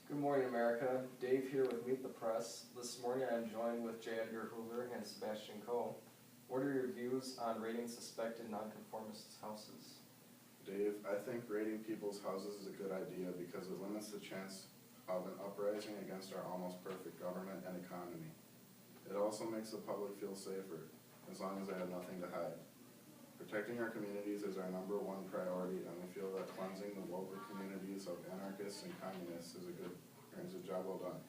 Good morning, America. Dave here with Meet the Press. This morning I am joined with J. Edgar Hoover and Sebastian Coe. What are your views on raiding suspected nonconformist houses? Dave, I think raiding people's houses is a good idea because it limits the chance of an uprising against our almost perfect government and economy. It also makes the public feel safer, as long as they have nothing to hide. Protecting our communities is our #1 priority, and we feel that cleansing the local communities of anarchists and communists is a job well done.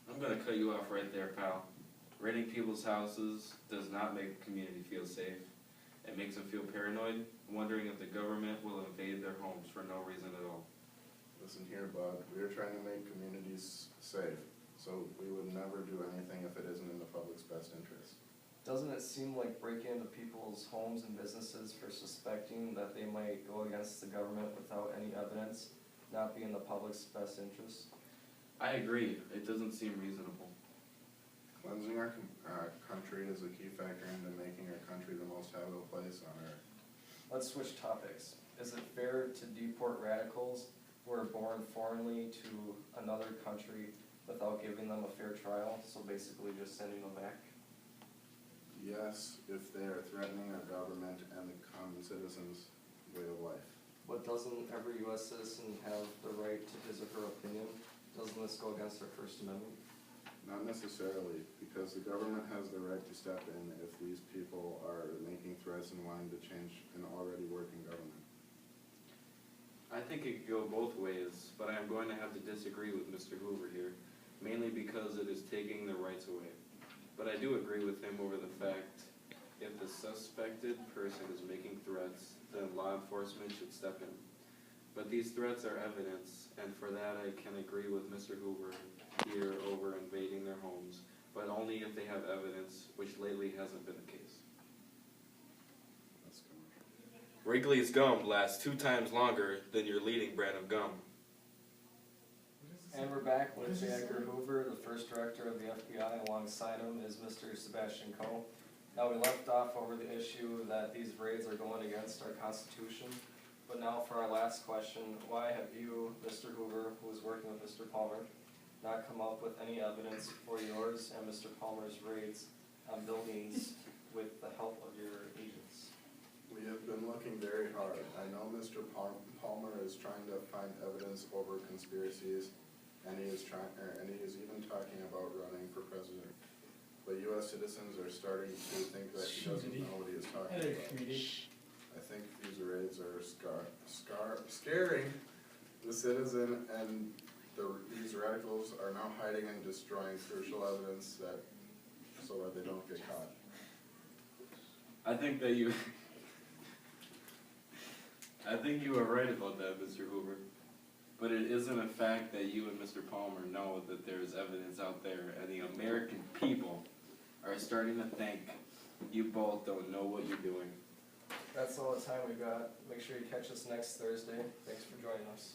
I'm gonna cut you off right there, pal. Raiding people's houses does not make a community feel safe. It makes them feel paranoid, wondering if the government will invade their homes for no reason at all. Listen here, bud, we are trying to make communities safe, so we would never do anything if it isn't in the public's best interest. Doesn't it seem like breaking into people's homes and businesses for suspecting that they might go against the government without any evidence not be in the public's best interest? I agree. It doesn't seem reasonable. Cleansing our country is a key factor into making our country the most habitable place on earth. Let's switch topics. Is it fair to deport radicals who are born foreignly to another country without giving them a fair trial, so basically just sending them back? Yes, if they are threatening our government and the common citizens' way of life. But doesn't every U.S. citizen have the right to his or her opinion? Doesn't this go against our First Amendment? Not necessarily, because the government has the right to step in if these people are making threats and wanting to change an already working government. I think it could go both ways, but I am going to have to disagree with Mr. Hoover here, mainly because it is taking the rights away. But I do agree with him over the fact if the suspected person is making threats, then law enforcement should step in. But these threats are evidence, and for that I can agree with Mr. Hoover here over invading their homes, but only if they have evidence, which lately hasn't been the case. That's commercial. Wrigley's gum lasts 2 times longer than your leading brand of gum. And we're back with J. Edgar Hoover, the first director of the FBI. Alongside him is Mr. Sebastian Coe. Now, we left off over the issue that these raids are going against our Constitution. But now for our last question, why have you, Mr. Hoover, who is working with Mr. Palmer, not come up with any evidence for yours and Mr. Palmer's raids on buildings with the help of your agents? We have been looking very hard. I know Mr. Palmer is trying to find evidence over conspiracies, and he is even talking about running for president. But U.S. citizens are starting to think that he doesn't know what he is talking about. I think these raids are scaring the citizen, and these radicals are now hiding and destroying crucial evidence so that they don't get caught. I think you are right about that, Mr. Hoover. But it isn't a fact that you and Mr. Palmer know that there is evidence out there, and the American people are starting to think you both don't know what you're doing. That's all the time we got. Make sure you catch us next Thursday. Thanks for joining us.